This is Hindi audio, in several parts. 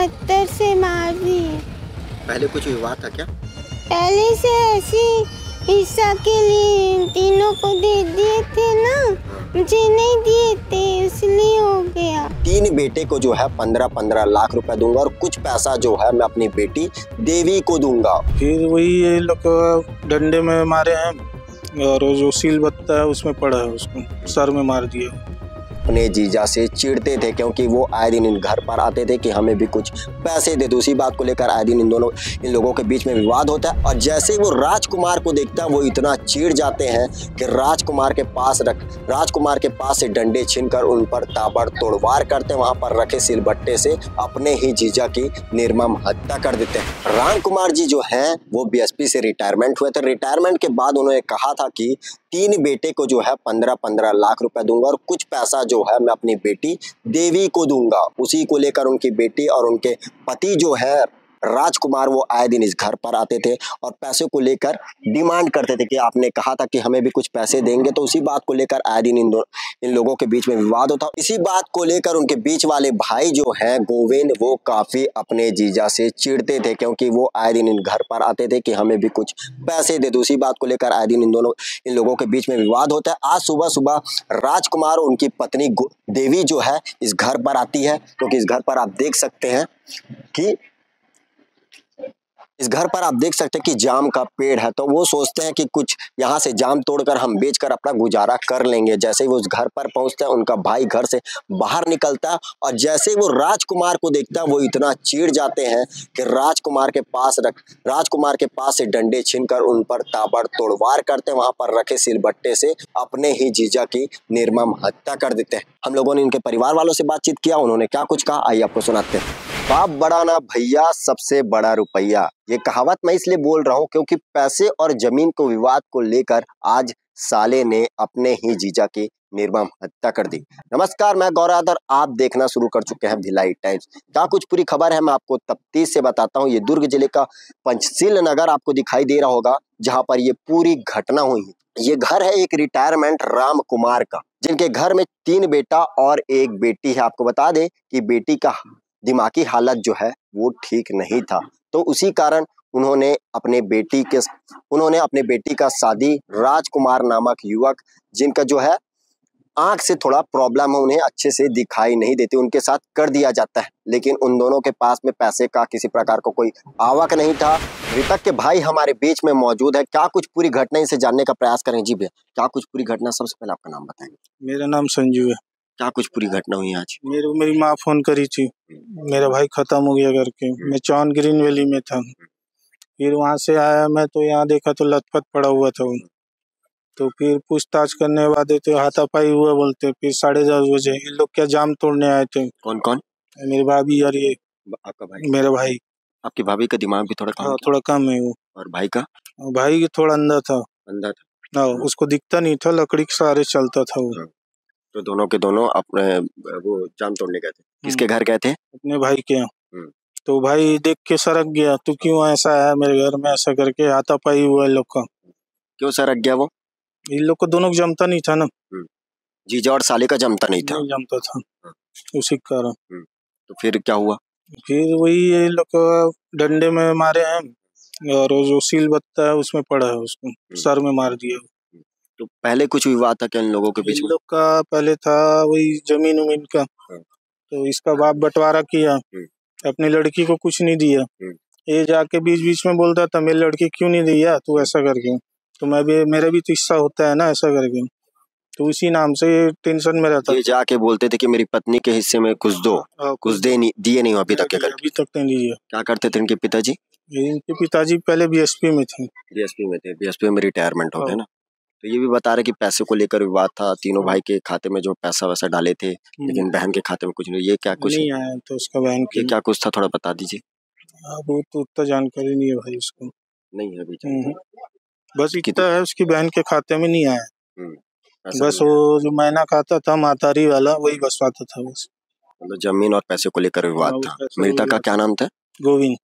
पत्थर से मार दिए। पहले कुछ विवाद था क्या? पहले से ऐसी हिस्सा के लिए इन तीनों को दे दिए थे ना, मुझे नहीं दिए थे इसलिए हो गया। 3 बेटे को जो है 15-15 लाख रुपए दूंगा और कुछ पैसा जो है मैं अपनी बेटी देवी को दूंगा। फिर वही ये लोग डंडे में मारे हैं और जो सील बत्ता है उसमें पड़ा है, उसको सर में मार दिया। अपने जीजा से चिढ़ते थे क्योंकि वो आए दिन इन घर पर आते थे कि हमें भी कुछ पैसे दे दो। उसी बात को लेकर आए दिन इन लोगों के बीच में विवाद होता है और जैसे ही वो राजकुमार को देखता है वो इतना चिढ़ जाते हैं कि राजकुमार के पास से डंडे छीनकर उन पर ताबड़तोड़ वार करते हैं। वहां पर रखे सिलबट्टे से अपने ही जीजा की निर्मम हत्या कर देते हैं। राम कुमार जी जो हैं वो बीएसपी से रिटायरमेंट हुए थे। रिटायरमेंट के बाद उन्होंने कहा था कि 3 बेटे को जो है 15-15 लाख रुपए दूंगा और कुछ पैसा जो है मैं अपनी बेटी देवी को दूंगा। उसी को लेकर उनकी बेटी और उनके पति जो है राजकुमार वो आए दिन इस घर पर आते थे और पैसे को लेकर डिमांड करते थे कि आपने कहा था कि हमें भी कुछ पैसे देंगे। तो उसी बात को लेकर आए दिन इन लोगों के बीच में विवाद होता। इसी बात को लेकर उनके बीच वाले भाई जो हैं गोविंद वो काफी अपने जीजा से चिढ़ते थे क्योंकि वो आए दिन इन घर पर आते थे कि हमें भी कुछ पैसे दे दो। उसी बात को लेकर आए दिन इन लोगों के बीच में विवाद होता है। आज सुबह राजकुमार और उनकी पत्नी देवी जो है इस घर पर आती है क्योंकि इस घर पर आप देख सकते हैं कि जाम का पेड़ है। तो वो सोचते हैं कि कुछ यहाँ से जाम तोड़कर हम बेचकर अपना गुजारा कर लेंगे। जैसे ही वो उस घर पर पहुंचते हैं उनका भाई घर से बाहर निकलता है और जैसे ही वो राजकुमार को देखता है वो इतना चिढ़ जाते हैं कि राजकुमार के पास से डंडे छीनकर उन पर ताबड़तोड़ वार करते हैं। वहां पर रखे सिलबट्टे से अपने ही जीजा की निर्मम हत्या कर देते हैं। हम लोगों ने इनके परिवार वालों से बातचीत किया, उन्होंने क्या कुछ कहा आइए आपको सुनाते हैं। बाप बड़ा ना भैया, सबसे बड़ा रुपया। ये कहावत मैं इसलिए बोल रहा हूँ क्योंकि पैसे और जमीन को विवाद को लेकर आज साले ने अपने ही जीजा की निर्मम हत्या कर दी। नमस्कार, मैं गौराधर, आप देखना शुरू कर चुके हैं भिलाई टाइम्स। क्या कुछ पूरी खबर है मैं आपको तफ्तीश से बताता हूँ। ये दुर्ग जिले का पंचशील नगर आपको दिखाई दे रहा होगा जहाँ पर ये पूरी घटना हुई है। ये घर है एक रिटायरमेंट राम कुमार का, जिनके घर में 3 बेटा और 1 बेटी है। आपको बता दें कि बेटी का दिमागी हालत जो है वो ठीक नहीं था, तो उसी कारण उन्होंने अपने बेटी का शादी राजकुमार नामक युवक, जिनका जो है आंख से थोड़ा प्रॉब्लम है, उन्हें अच्छे से दिखाई नहीं देती, उनके साथ कर दिया जाता है। लेकिन उन दोनों के पास में पैसे का किसी प्रकार का कोई आवक नहीं था। मृतक के भाई हमारे बीच में मौजूद है। क्या कुछ पूरी घटना इनसे जानने का प्रयास करें। जी भैया, क्या कुछ पूरी घटना, सबसे पहले आपका नाम बताएंगे। मेरा नाम संजू है। क्या कुछ पूरी घटना हुई आज? मेरी माँ फोन करी थी, मेरा भाई खत्म हो गया करके। मैं चौन ग्रीन वैली में था, फिर वहां से आया मैं तो यहाँ देखा तो लथपथ पड़ा हुआ था। तो फिर पूछताछ करने के बाद तो हाथापाई हुआ बोलते। फिर 10:30 बजे ये लोग क्या जाम तोड़ने आए थे। कौन कौन? मेरी भाभी और ये आपका भाई? मेरा भाई। आपकी भाभी का दिमाग भी थोड़ा कम? थोड़ा कम है वो। और भाई का? भाई थोड़ा अंधा था। उसको दिखता नहीं था, लकड़ी के सहारे चलता था वो। तो दोनों के दोनों अपने वो जाम तोड़ने गए थे। किसके घर गए थे? अपने भाई के यहाँ। तो भाई देख के सरक गया, तू क्यों ऐसा है मेरे घर में, ऐसा करके हाथापाई हुआ इन लोग का। क्यों सरक गया वो? इन लोग को दोनों को जमता नहीं था ना। जीजा और साले का जमता नहीं था? नहीं जमता था, उसी कारण। तो फिर क्या हुआ? फिर वही ये लोग डंडे में मारे हैं और जो सील बत्ता है उसमें पड़ा है, उसको सर में मार दिया। तो पहले कुछ विवाद था क्या इन लोगों के बीच में? इन लोग का पहले था वही जमीन उमीन का। तो इसका बाप बंटवारा किया, अपनी लड़की को कुछ नहीं दिया। ये जाके बीच में बोलता था मेरी लड़की क्यों नहीं दिया तू, ऐसा करके। तो मेरा भी तो हिस्सा होता है ना, ऐसा करके। तो इसी नाम से टेंशन में रहता। ये जाके बोलते थे कि मेरी पत्नी के हिस्से में कुछ दो, कुछ दिए नहीं अभी तक। अभी तक नहीं दिया। क्या करते थे इनके पिताजी? इनके पिताजी पहले बीएसपी में थे। बीएसपी में रिटायरमेंट हो गए ना। तो ये भी बता रहे कि पैसे को लेकर विवाद था, तीनों भाई के खाते में जो पैसा वैसा डाले थे, लेकिन बहन के खाते में कुछ नहीं। ये क्या कुछ नहीं आया तो उसका बहन के क्या कुछ था, थोड़ा बता दीजिए। वो तो उतना जानकारी नहीं है भाई, उसको नहीं है अभी। बस इतना है उसकी बहन के खाते में नहीं आया। बस वो जो महीना खाता था मातारी वाला वही बसवाता था बस। मतलब जमीन और पैसे को लेकर विवाद था। मृतक का क्या नाम था? गोविंद।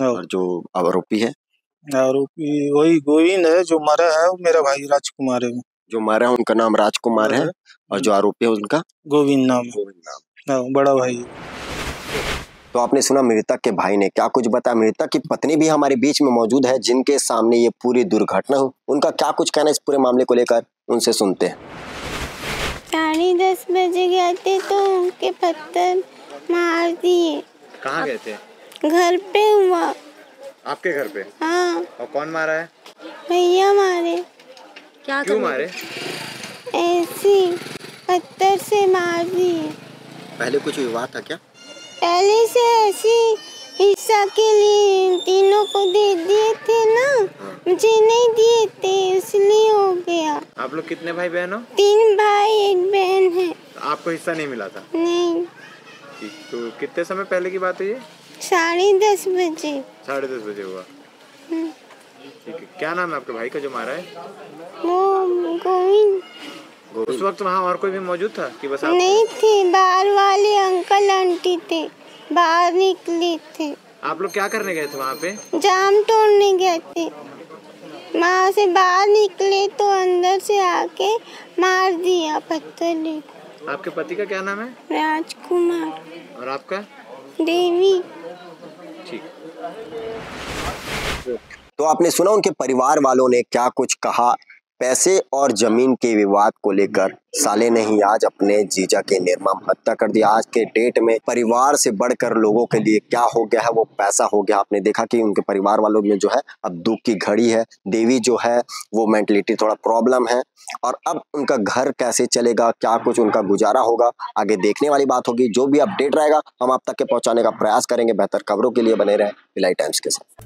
और जो आरोपी है? आरोपी वही गोविंद है, जो मरा है वो मेरा भाई राजकुमार है। जो मरा है उनका नाम राजकुमार है और जो आरोपी है उनका गोविंद नाम है, बड़ा भाई। तो आपने सुना मृतक के भाई ने क्या कुछ बताया। मृतक की पत्नी भी हमारे बीच में मौजूद है, जिनके सामने ये पूरी दुर्घटना हुई। उनका क्या कुछ कहना है इस पूरे मामले को लेकर, उनसे सुनते हैं। 10:30 बजे गए थे तो उनके पत्थर मार दिए। कहाँ गए थे? घर पे हुआ। आपके घर पे? हाँ। और कौन मारा है? भैया मारे। क्यों मारे? ऐसी पत्थर से मार दिए। पहले कुछ विवाद था क्या? पहले से ऐसी हिस्सा के लिए तीनों को दे दिए थे ना, मुझे नहीं दिए थे इसलिए हो गया। आप लोग कितने भाई बहन हो? 3 भाई 1 बहन है। आपको हिस्सा नहीं मिला था? नहीं। तो कितने समय पहले की बात है ये? 10:30 बजे। 10:30 बजे हुआ। ठीक है, क्या नाम है आपके भाई का जो मारा है? वो गोविंद। उस वक्त वहाँ और कोई भी मौजूद था कि बस आप? नहीं थे, बाहर वाले अंकल आंटी थे, बाहर निकले थे। आप लोग क्या करने गए थे वहाँ पे? जाम तोड़ने गए थे। वहाँ से बाहर निकले तो अंदर से आके मार दिया पत्थर लेकर। आपके पति का क्या नाम है? राजकुमार। और आपका? देवी। ठीक। तो आपने सुना उनके परिवार वालों ने क्या कुछ कहा। पैसे और जमीन के विवाद को लेकर साले ने ही आज अपने जीजा की निर्मम हत्या कर दी। आज के डेट में परिवार से बढ़कर लोगों के लिए क्या हो गया है, वो पैसा हो गया। आपने देखा कि उनके परिवार वालों में जो है अब दुख की घड़ी है। देवी जो है वो मेंटलिटी थोड़ा प्रॉब्लम है, और अब उनका घर कैसे चलेगा, क्या कुछ उनका गुजारा होगा, आगे देखने वाली बात होगी। जो भी अपडेट रहेगा हम आप तक के पहुंचाने का प्रयास करेंगे। बेहतर खबरों के लिए बने रहें भिलाई टाइम्स के साथ।